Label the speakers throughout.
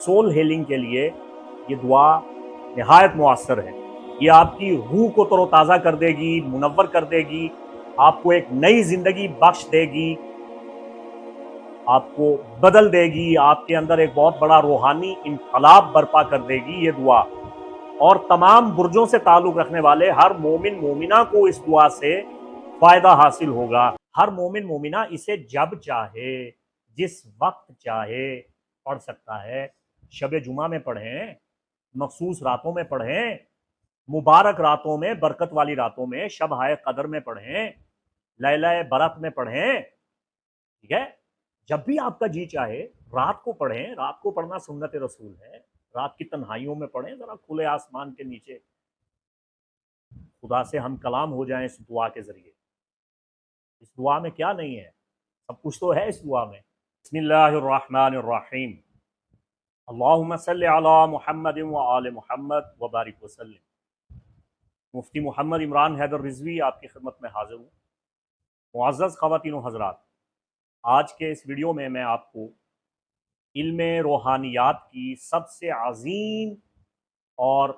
Speaker 1: Soul healing के लिए ये दुआ नहायत मुअस्सर है। ये आपकी रूह को तरोताज़ा कर देगी, मुनव्वर कर देगी, आपको एक नई ज़िंदगी बख्श देगी, आपको बदल देगी, आपके अंदर एक बहुत बड़ा रूहानी इनकलाब बर्पा कर देगी ये दुआ। और तमाम बुर्जों से ताल्लुक़ रखने वाले हर मोमिन मोमिना को इस दुआ से फ़ायदा हासिल होगा। हर मोमिन मोमिना इसे जब चाहे, जिस वक़्त चाहे पढ़ सकता है। शब जुमा में पढ़ें, मखसूस रातों में पढ़ें, मुबारक रातों में, बरकत वाली रातों में, शब हाय कदर में पढ़ें, लैला बरत में पढ़ें। ठीक है, जब भी आपका जी चाहे रात को पढ़ें। रात को पढ़ना सुन्नत रसूल है। रात की तन्हाइयों में पढ़ें, जरा खुले आसमान के नीचे खुदा से हम कलाम हो जाएं इस दुआ के जरिए। इस दुआ में क्या नहीं है, सब कुछ तो है इस दुआ में। बिस्मिल्लाहिर्रहमानिर्रहीम। अल्लाहुम्मा सल्लि अला मुहम्मदिन व आले मुहम्मद व बारिक वसल्लिम। मुफ्ती मोहम्मद इमरान हैदर रिजवी आपकी खिदमत में हाजिर हूँ। मुअज़्ज़ज़ ख़वातीन व हज़रात, आज के इस वीडियो में मैं आपको इल्म रूहानियात की सबसे अजीम और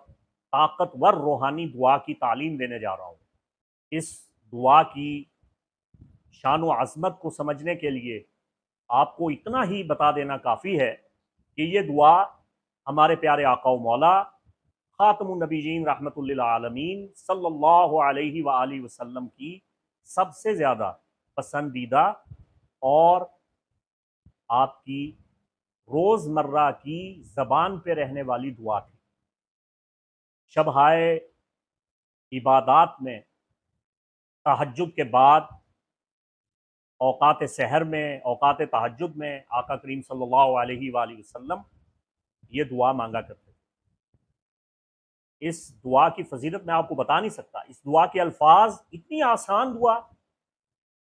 Speaker 1: ताकतवर रूहानी दुआ की तालीम देने जा रहा हूँ। इस दुआ की शान व अज़मत को समझने के लिए आपको इतना ही बता देना काफ़ी है कि ये दुआ हमारे प्यारे आका व मौला ख़ातमुन नबीयीन रहमतुल्लिल आलमीन सल्लल्लाहु अलैहि व आलिहि वसल्लम की सबसे ज़्यादा पसंदीदा और आपकी रोज़मर्रा की ज़बान पे रहने वाली दुआ थी। शब-हाय इबादात में, तहज्जुद के बाद, औक़ात सहर में, औक़ात तहज्जुद में आका करीम सल्लल्लाहु अलैहि वसल्लम ये दुआ मांगा करते थे। इस दुआ की फजीलत मैं आपको बता नहीं सकता। इस दुआ के अल्फाज, इतनी आसान दुआ,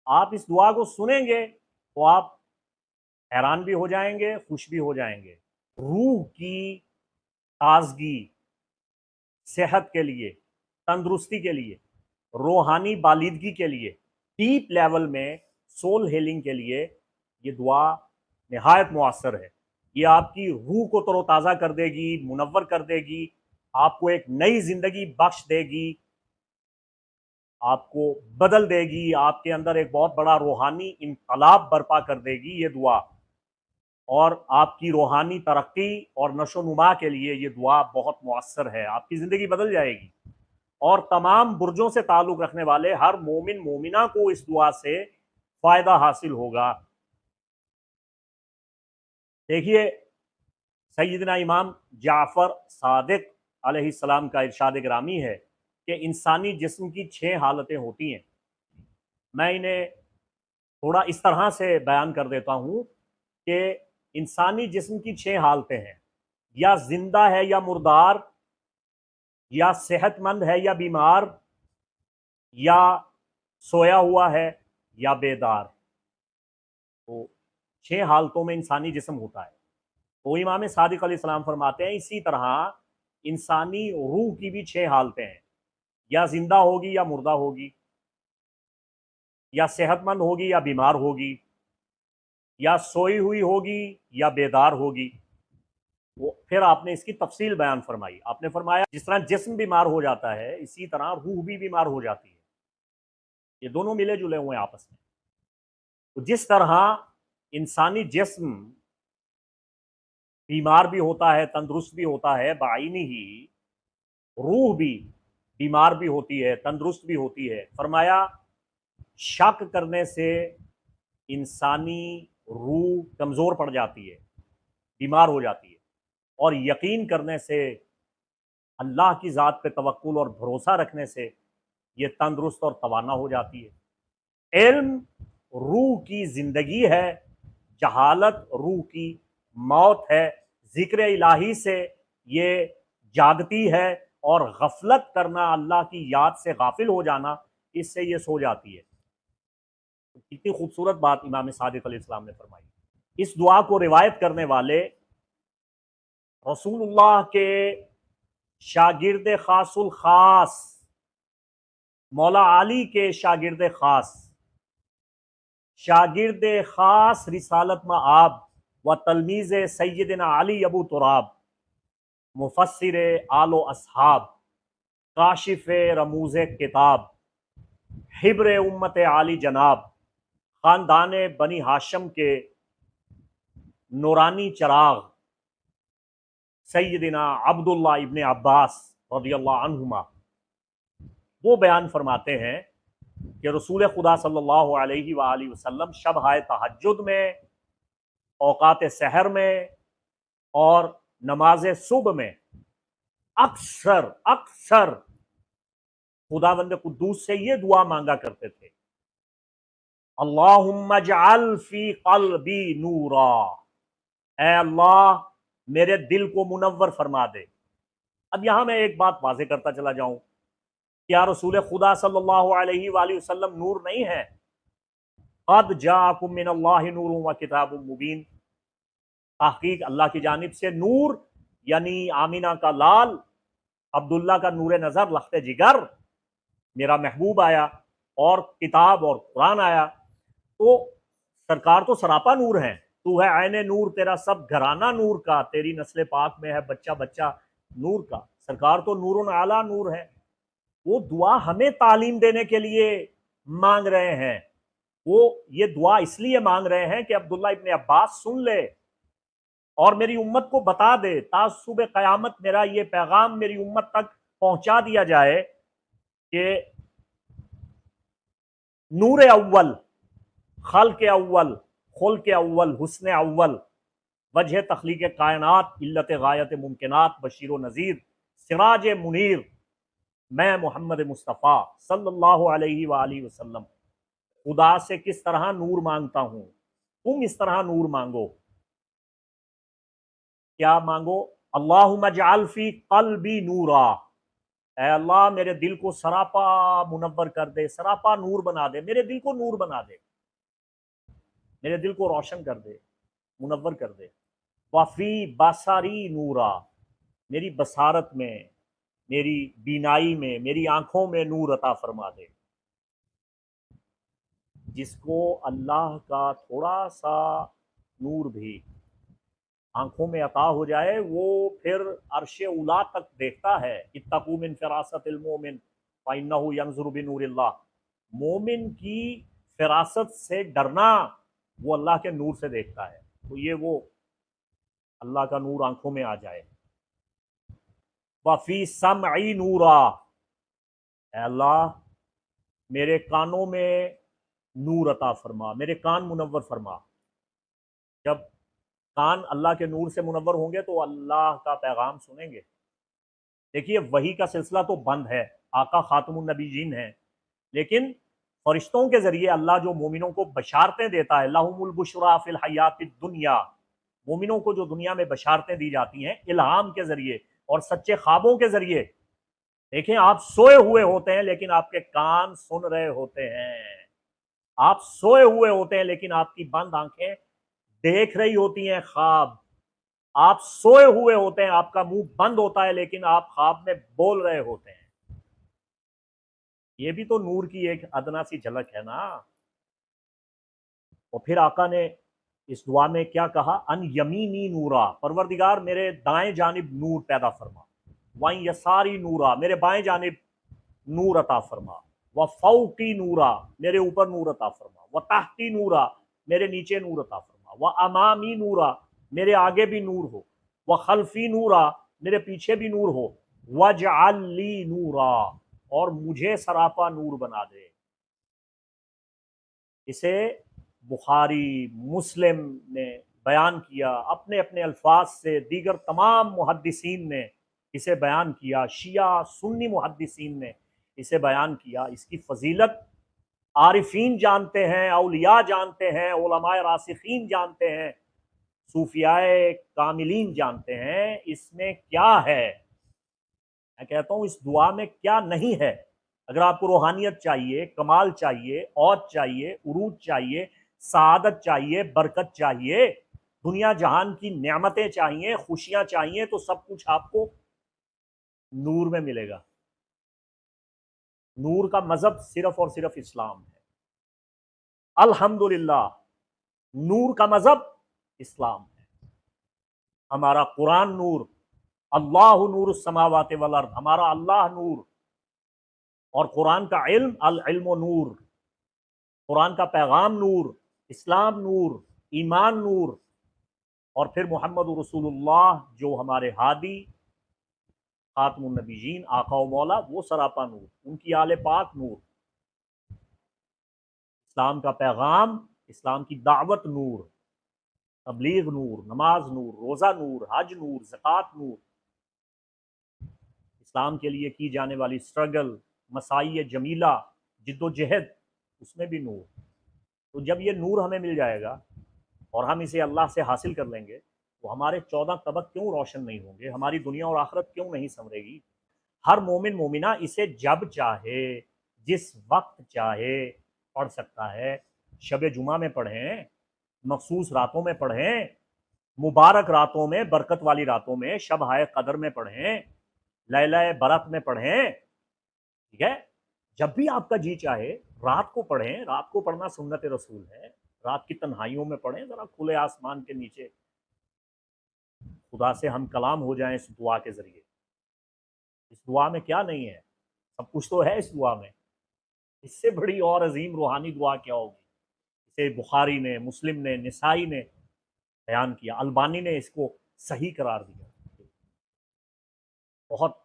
Speaker 1: आप इस दुआ को सुनेंगे तो आप हैरान भी हो जाएंगे, खुश भी हो जाएंगे। रूह की ताजगी, सेहत के लिए, तंदुरुस्ती के लिए, रूहानी बालिदगी के लिए, डीप लेवल में सोल हीलिंग के लिए ये दुआ नहायत मुअस्सर है। ये आपकी रूह को तरोताज़ा कर देगी, मुनव्वर कर देगी, आपको एक नई ज़िंदगी बख्श देगी, आपको बदल देगी, आपके अंदर एक बहुत बड़ा रूहानी इनकलाब बर्पा कर देगी ये दुआ। और आपकी रूहानी तरक्की और नशो-नुमा के लिए ये दुआ बहुत मुअस्सर है। आपकी ज़िंदगी बदल जाएगी। और तमाम बुर्जों से ताल्लुक़ रखने वाले हर मोमिन मोमिना को इस दुआ से फ़ायदा हासिल होगा। देखिए, सैयदना इमाम जाफ़र सादिक अलैहिस्सलाम का इरशाद गिरामी है कि इंसानी जिस्म की 6 हालतें होती हैं। मैं इन्हें थोड़ा इस तरह से बयान कर देता हूँ कि इंसानी जिस्म की 6 हालतें हैं, या जिंदा है या मुर्दार, या सेहतमंद है या बीमार, या सोया हुआ है, या बेदार। तो 6 हालतों में इंसानी जिस्म होता है। तो इमाम सादिक अलैहिस्सलाम फरमाते हैं, इसी तरह इंसानी रूह की भी 6 हालतें हैं, या जिंदा होगी या मुर्दा होगी, या सेहतमंद होगी या बीमार होगी, या सोई हुई होगी या बेदार होगी। वो फिर आपने इसकी तफसील बयान फरमाई। आपने फरमाया जिस तरह जिस्म बीमार हो जाता है, इसी तरह रूह भी बीमार हो जाती है। ये दोनों मिले जुले हुए हैं आपस में। तो जिस तरह इंसानी जिस्म बीमार भी होता है, तंदुरुस्त भी होता है, बाइनी ही रूह भी बीमार भी होती है, तंदुरुस्त भी होती है। फरमाया शक करने से इंसानी रूह कमज़ोर पड़ जाती है, बीमार हो जाती है, और यकीन करने से, अल्लाह की ज़ात पे तवक्कुल और भरोसा रखने से ये तंदुरुस्त और तवाना हो जाती है। इल्म रूह की ज़िंदगी है, जहालत रूह की मौत है। ज़िक्र इलाही से ये जागती है, और गफलत करना, अल्लाह की याद से गाफिल हो जाना, इससे ये सो जाती है। तो कितनी खूबसूरत बात इमाम सादिक अलैहिस्सलाम ने फरमाई। इस दुआ को रिवायत करने वाले रसूलुल्लाह के शागिर्द खासुल खास, मौला अली के शागिर्द खास, शागिर्द खास रिसालत में आप व तलमीज़ सैयदना अली अबू तुराब मुफस्सिर आलो असहाब काशिफ रमूज किताब हिब्र उम्मत आली जनाब ख़ानदान बनी हाशम के नूरानी चराग सैयदना अब्दुल्ला इब्न अब्बास रज़ियल्लाहु अन्हुमा वो बयान फरमाते हैं कि रसूल खुदा सल्लल्लाहु अलैहि वसल्लम शब हाय तहज्जुद में, औकात सहर में और नमाज सुबह में अक्सर अक्सर खुदावंद कुद्दूस से ये दुआ मांगा करते थे, अल्लाहुम्मा जअल फी क़ल्बी नूरा, ऐ अल्लाह मेरे दिल को मुनव्वर फरमा दे। अब यहां मैं एक बात वाज़ेह करता चला जाऊं, क्या रसूल खुदा सल्लल्लाहु अलैहि वसल्लम नूर नहीं है? क़द जाअकुम मिनल्लाहि नूरुन व किताबुम मुबीन, तहकीक अल्लाह की जानिब से नूर यानी आमिना का लाल, अब्दुल्ला का नूर नजर लख्ते जिगर, मेरा महबूब आया, और किताब और कुरान आया। तो सरकार तो सरापा नूर है, तू है आईने नूर, तेरा सब घराना नूर का, तेरी नस्ल पाक में है बच्चा बच्चा नूर का। सरकार तो नूरुन आला नूर है। वो दुआ हमें तालीम देने के लिए मांग रहे हैं। वो ये दुआ इसलिए मांग रहे हैं कि अब्दुल्ला इब्न अब्बास सुन ले और मेरी उम्मत को बता दे, तासुब क़यामत मेरा ये पैगाम मेरी उम्मत तक पहुंचा दिया जाए कि नूर अव्वल, खल के अव्वल, खुल के अव्वल, हुस्न अव्वल, वजह तख्लीक कायनात, इल्लत गायत मुमकिनात, बशीर नज़ीर, सिराज मुनीर, मैं मोहम्मद मुस्तफ़ा सल्लल्लाहु अलैहि वसल्लम खुदा से किस तरह नूर मांगता हूं, तुम इस तरह नूर मांगो। क्या मांगो? अल्लाहुम्मा जअल फी क़ल्बी नूरा, ऐ अल्लाह मेरे दिल को सरापा मुनव्वर कर दे, सरापा नूर बना दे, मेरे दिल को नूर बना दे, मेरे दिल को रोशन कर दे, मुनव्वर कर दे। वफ़ी बसारी नूरा, मेरी बसारत में, मेरी बीनाई में, मेरी आंखों में नूर अता फरमा दे। जिसको अल्लाह का थोड़ा सा नूर भी आंखों में अता हो जाए, वो फिर अर्शे उला तक देखता है। इत्तकू मिन फिरासतिल मोमिन फ़इन्नहु यंज़ुरु बिनूरिल्लाह, मोमिन की फिरासत से डरना, वो अल्लाह के नूर से देखता है। तो ये वो अल्लाह का नूर आंखों में आ जाए। वफ़ी समई नूरा, अल्लाह मेरे कानों में नूर अता फरमा, मेरे कान मुनव्वर फरमा। जब कान अल्लाह के नूर से मुनव्वर होंगे तो अल्लाह का पैगाम सुनेंगे। देखिए वही का सिलसिला तो बंद है, आका खातमुन नबीयीन है, लेकिन फरिश्तों के जरिए अल्लाह जो मोमिनों को बशारतें देता है, लहुमुल बुशरा फिल हयातिद दुनिया, मोमिनों को जो दुनिया में बशारतें दी जाती हैं इल्हाम के जरिए और सच्चे ख्वाबों के जरिए। देखें आप सोए हुए होते हैं लेकिन आपके कान सुन रहे होते हैं, आप सोए हुए होते हैं लेकिन आपकी बंद आंखें देख रही होती हैं ख्वाब, आप सोए हुए होते हैं, आपका मुंह बंद होता है लेकिन आप ख्वाब में बोल रहे होते हैं। ये भी तो नूर की एक अदना सी झलक है ना। और फिर आका ने इस दुआ में क्या कहा? अन यमीनी नूरा, परवरदिगार मेरे दाएं जानिब नूर पैदा फरमा, वाई यसारी नूरा, मेरे बाएं जानिब नूर अता फरमा, व फौकी नूरा, मेरे ऊपर नूर अता फरमा, व तहती नूरा, मेरे नीचे नूर अता फरमा, व अमामी नूरा, मेरे आगे भी नूर हो, व खल्फी नूरा, मेरे पीछे भी नूर हो, वजअल ली नूरा, और मुझे सरापा नूर बना दे। इसे बुखारी, मुस्लिम ने बयान किया अपने अपने अल्फाज से, दीगर तमाम मुहद्दिसीन ने इसे बयान किया, शिया सुन्नी मुहद्दिसीन ने इसे बयान किया। इसकी फजीलत आरिफीन जानते हैं, औलिया जानते हैं, उलमाए रासिखीन जानते हैं, सूफियाए कामिलीन जानते हैं। इसमें क्या है? मैं कहता हूं इस दुआ में क्या नहीं है। अगर आपको रूहानियत चाहिए, कमाल चाहिए, औज चाहिए, उरूज चाहिए, सआदत चाहिए, बरकत चाहिए, दुनिया जहान की नेमतें चाहिए, खुशियां चाहिए, तो सब कुछ आपको नूर में मिलेगा। नूर का मजहब सिर्फ और सिर्फ इस्लाम है। अल्हम्दुलिल्लाह, नूर का मजहब इस्लाम है। हमारा कुरान नूर, अल्लाह नूर समावात वल अर्द, हमारा अल्लाह नूर, और कुरान का इल्म, अल इल्म नूर, कुरान का पैगाम नूर, इस्लाम नूर, ईमान नूर, और फिर मोहम्मद रसूलुल्लाह जो हमारे हादी खातमुन नबीयीन आका व मौला, वो सरापा नूर, उनकी आले पाक नूर, इस्लाम का पैगाम, इस्लाम की दावत नूर, तबलीग नूर, नमाज नूर, रोज़ा नूर, हज नूर, ज़कात नूर, इस्लाम के लिए की जाने वाली स्ट्रगल, मसाई जमीला, जिद्दोजहद, उसमें भी नूर। तो जब ये नूर हमें मिल जाएगा और हम इसे अल्लाह से हासिल कर लेंगे, तो हमारे 14 तबक क्यों रोशन नहीं होंगे, हमारी दुनिया और आखिरत क्यों नहीं संवरेगी। हर मोमिन मोमिना इसे जब चाहे, जिस वक्त चाहे पढ़ सकता है। शब जुमा में पढ़ें, मखसूस रातों में पढ़ें, मुबारक रातों में, बरकत वाली रातों में, शब हाय कदर में पढ़ें, लैला बरत में पढ़ें, ठीक है। जब भी आपका जी चाहे रात को पढ़ें, रात को पढ़ना सुन्नत रसूल है। रात की तन्हाइयों में पढ़ें, जरा खुले आसमान के नीचे, खुदा से हम कलाम हो जाएं इस दुआ के जरिए। इस दुआ में क्या नहीं है, सब कुछ तो है इस दुआ में। इससे बड़ी और अजीम रूहानी दुआ क्या होगी। इसे बुखारी ने, मुस्लिम ने, निसाई ने बयान किया, अलबानी ने इसको सही करार दिया। बहुत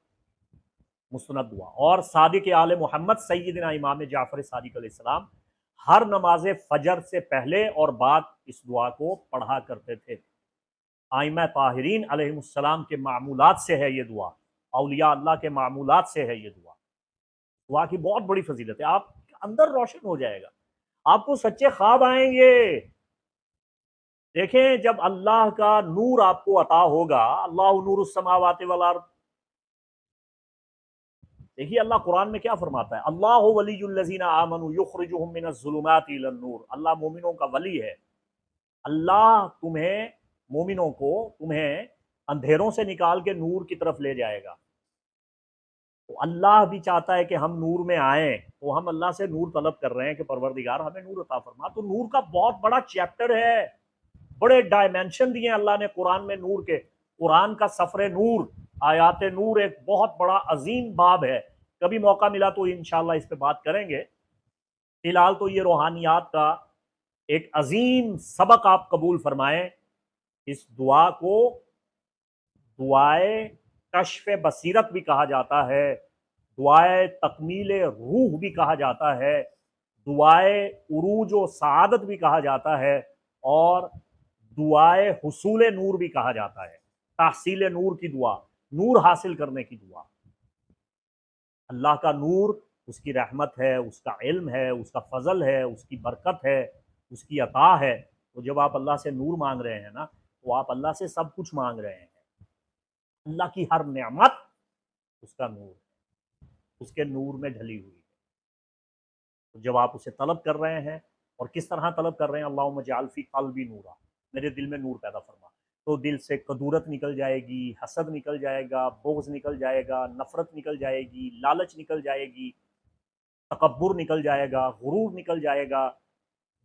Speaker 1: मुस्तनद दुआ। और सादिक आले मोहम्मद सैयदना इमाम जाफर सादिक अलैहिस्सलाम हर नमाज फजर से पहले और बाद इस दुआ को पढ़ा करते थे। आइमा ताहिरीन अलैहिस्सलाम के मामूलात से है ये दुआ, औलिया अल्लाह के मामूलात से है ये दुआ। दुआ की बहुत बड़ी फजीलत है, आप अंदर रोशन हो जाएगा, आपको सच्चे ख्वाब आएंगे। देखें, जब अल्लाह का नूर आपको अता होगा, अल्लाह नूरुस समावाति वल अर्द, देखिए अल्लाह कुरान में क्या फरमाता है, अल्लाह वलियुल्लज़ीना आमनू युखरिजुहुम मिनज़्ज़ुलुमाति इलन नूर। अल्लाह मोमिनों का वली है। अल्लाह तुम्हें, मोमिनों को, तुम्हें अंधेरों से निकाल के नूर की तरफ ले जाएगा। तो अल्लाह भी चाहता है कि हम नूर में आए, तो हम अल्लाह से नूर तलब कर रहे हैं कि परवरदिगार हमें नूर अता फरमा। तो नूर का बहुत बड़ा चैप्टर है, बड़े डायमेंशन दिए अल्लाह ने कुरान में नूर के। कुरान का सफर नूर, आयात नूर एक बहुत बड़ा अजीम बाब है। कभी मौका मिला तो इंशाल्लाह इस पे बात करेंगे। फिलहाल तो ये रूहानियात का एक अजीम सबक आप कबूल फरमाएं। इस दुआ को दुआए कश्फ बसीरत भी कहा जाता है, दुआए तकमील रूह भी कहा जाता है, दुआए उरूज व सआदत भी कहा जाता है, और दुआए हुसूल नूर भी कहा जाता है। तहसील नूर की दुआ, नूर हासिल करने की दुआ। अल्लाह का नूर उसकी रहमत है, उसका इल्म है, उसका फजल है, उसकी बरकत है, उसकी अता है। तो जब आप अल्लाह से नूर मांग रहे हैं ना, तो आप अल्लाह से सब कुछ मांग रहे हैं। अल्लाह की हर नेमत उसका नूर है, उसके नूर में ढली हुई है। तो जब आप उसे तलब कर रहे हैं, और किस तरह तलब कर रहे हैं, अल्लाहुम्मा जअल फी क़ल्बी नूरा, मेरे दिल में नूर पैदा फरमा, तो दिल से कदूरत निकल जाएगी, हसद निकल जाएगा, बुग़्ज़ निकल जाएगा, नफ़रत निकल जाएगी, लालच निकल जाएगी, तकब्बुर निकल जाएगा, गुरूर निकल जाएगा,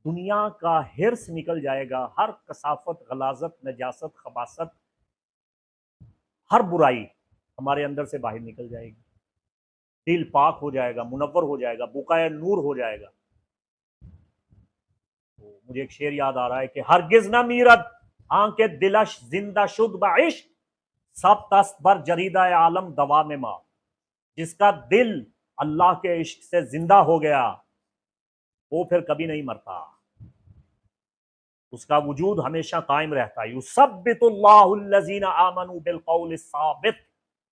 Speaker 1: दुनिया का हिर्स निकल जाएगा, हर कसाफत, गलाजत, नजासत, खबासत, हर बुराई हमारे अंदर से बाहर निकल जाएगी। दिल पाक हो जाएगा, मुनव्वर हो जाएगा, बुकाए नूर हो जाएगा। तो मुझे एक शेर याद आ रहा है कि हरगिज न मीरत आंके दिलश जिंदा शुद बाइश, सब तस्त बर जरीदा आलम दवा में माँ। जिसका दिल अल्लाह के इश्क से जिंदा हो गया, वो फिर कभी नहीं मरता, उसका वजूद हमेशा कायम रहता है। युसब्बितुल्लाहुल्लज़ीना आमनू बिलक़ौल साबित,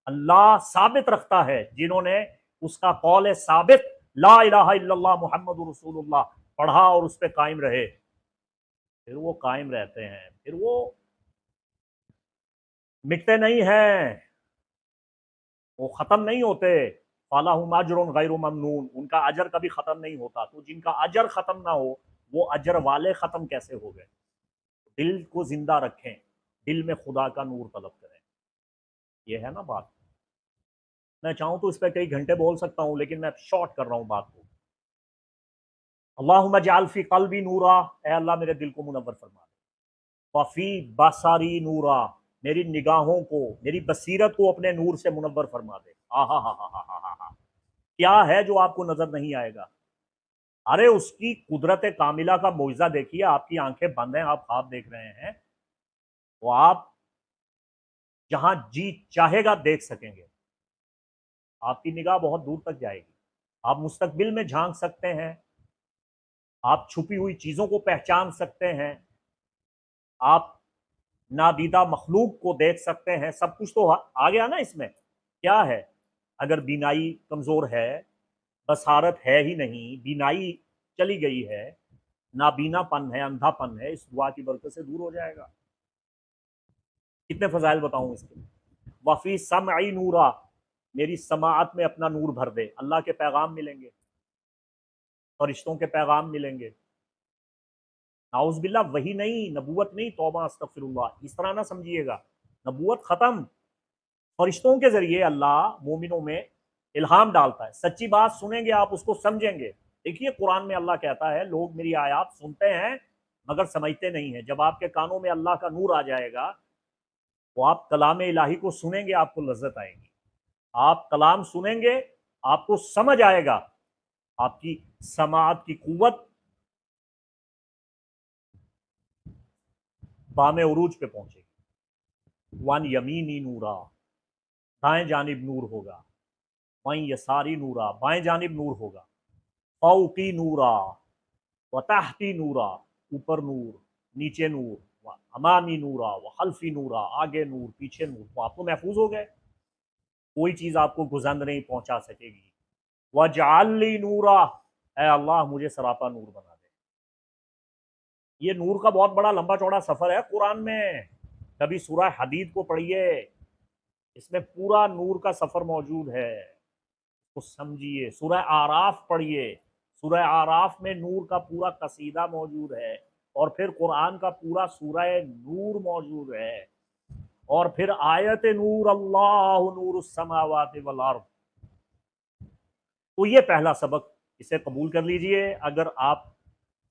Speaker 1: अल्लाह साबित रखता है जिन्होंने उसका कौल साबित ला इलाहा इल्लल्लाह मुहम्मदुर रसूलुल्लाह पढ़ा और उस पर कायम रहे, फिर वो कायम रहते हैं, फिर वो मिटते नहीं हैं, वो खत्म नहीं होते। फालाहुम अजरुन गैरु ममनून, उनका अजर कभी खत्म नहीं होता। तो जिनका अजर खत्म ना हो, वो अजर वाले खत्म कैसे हो गए। दिल को जिंदा रखें, दिल में खुदा का नूर तलब करें, ये है ना बात। मैं चाहूं तो इस पर कई घंटे बोल सकता हूं, लेकिन मैं शॉर्ट कर रहा हूं बात को। अल्लाहुम्मा जअल फी क़ल्बी नूरा, ए अल्लाह मेरे दिल को मुनव्वर फरमा। वफ़ी बसारी नूरा, मेरी निगाहों को, मेरी बसीरत को अपने नूर से मुनव्वर फरमा दे। आहा हा हा हा हा हा हा। क्या है जो आपको नजर नहीं आएगा? अरे उसकी कुदरत कामिला का मुआजिजा देखिए, आपकी आंखें बंद हैं, आप ख्वाब देख रहे हैं, वो आप जहां जी चाहेगा देख सकेंगे। आपकी निगाह बहुत दूर तक जाएगी, आप मुस्तकबिल में झांक सकते हैं, आप छुपी हुई चीजों को पहचान सकते हैं, आप नादीदा मखलूक को देख सकते हैं। सब कुछ तो आ गया ना इसमें। क्या है? अगर बीनाई कमजोर है, बसारत है ही नहीं, बीनाई चली गई है, नाबीनापन है, अंधापन है, इस दुआ की बरकत से दूर हो जाएगा। कितने फजाइल बताऊं इसके। वफ़ी समई नूरा, मेरी समाअत में अपना नूर भर दे। अल्लाह के पैगाम मिलेंगे, फरिश्तों के पैगाम मिलेंगे। नाउज़ुबिल्लाह, वही नहीं, नबूवत नहीं, तौबा अस्तगफिरुल्लाह, इस तरह ना समझिएगा। नबूवत खत्म, फरिश्तों के जरिए अल्लाह मोमिनों में इल्हाम डालता है। सच्ची बात सुनेंगे आप, उसको समझेंगे। देखिए कुरान में अल्लाह कहता है, लोग मेरी आयात सुनते हैं मगर समझते नहीं है। जब आपके कानों में अल्लाह का नूर आ जाएगा, तो आप कलाम इलाही को सुनेंगे, आपको लज्जत आएगी। आप कलाम सुनेंगे, आपको समझ आएगा, आपकी समाअत की कुव्वत बामे उरूज पे पहुंचेगी। वन यमीनी नूरा, दाएं जानिब नूर होगा। वहीं यसारी नूरा, बाएं जानिब नूर होगा। फौकी नूरा व तहती नूरा, ऊपर नूर, नीचे नूर, व अमामी नूरा व खल्फी नूरा, आगे नूर, पीछे नूर। तो आप तो महफूज हो गए, कोई चीज आपको गुजंद नहीं पहुंचा सकेगी। वजाली नूरा, ए अल्लाह मुझे सरापा नूर बना दे। ये नूर का बहुत बड़ा लंबा चौड़ा सफर है कुरान में। कभी सूरह हदीद को पढ़िए, इसमें पूरा नूर का सफर मौजूद है, तो समझिए। सूरह आराफ पढ़िए, सूरह आराफ में नूर का पूरा कसीदा मौजूद है। और फिर कुरान का पूरा सूरह नूर मौजूद है। और फिर आयत नूर, अल्लाह नूर समावाति वल अर्द। तो ये पहला सबक, इसे कबूल कर लीजिए। अगर आप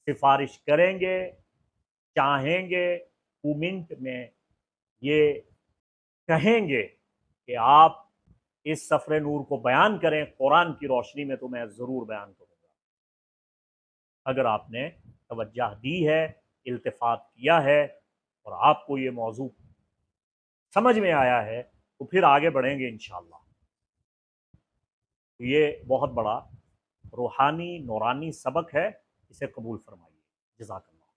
Speaker 1: सिफारिश करेंगे, चाहेंगे, 2 मिनट में ये कहेंगे कि आप इस सफर नूर को बयान करें कुरान की रोशनी में, तो मैं ज़रूर बयान करूँगा। अगर आपने तवज्जो दी है, इल्तिफात किया है, और आपको ये मौजू समझ में आया है, तो फिर आगे बढ़ेंगे इंशाअल्लाह। तो ये बहुत बड़ा रूहानी नूरानी सबक है, इसे कबूल फरमाइए। जज़ाकल्लाह।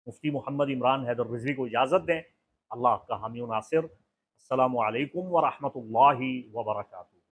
Speaker 1: मुफ्ती मोहम्मद इमरान हैदर रिजवी को इजाज़त दें। अल्लाह का हामी नासिर। अस्सलामु अलैकुम व रहमतुल्लाहि व बरकातुहू।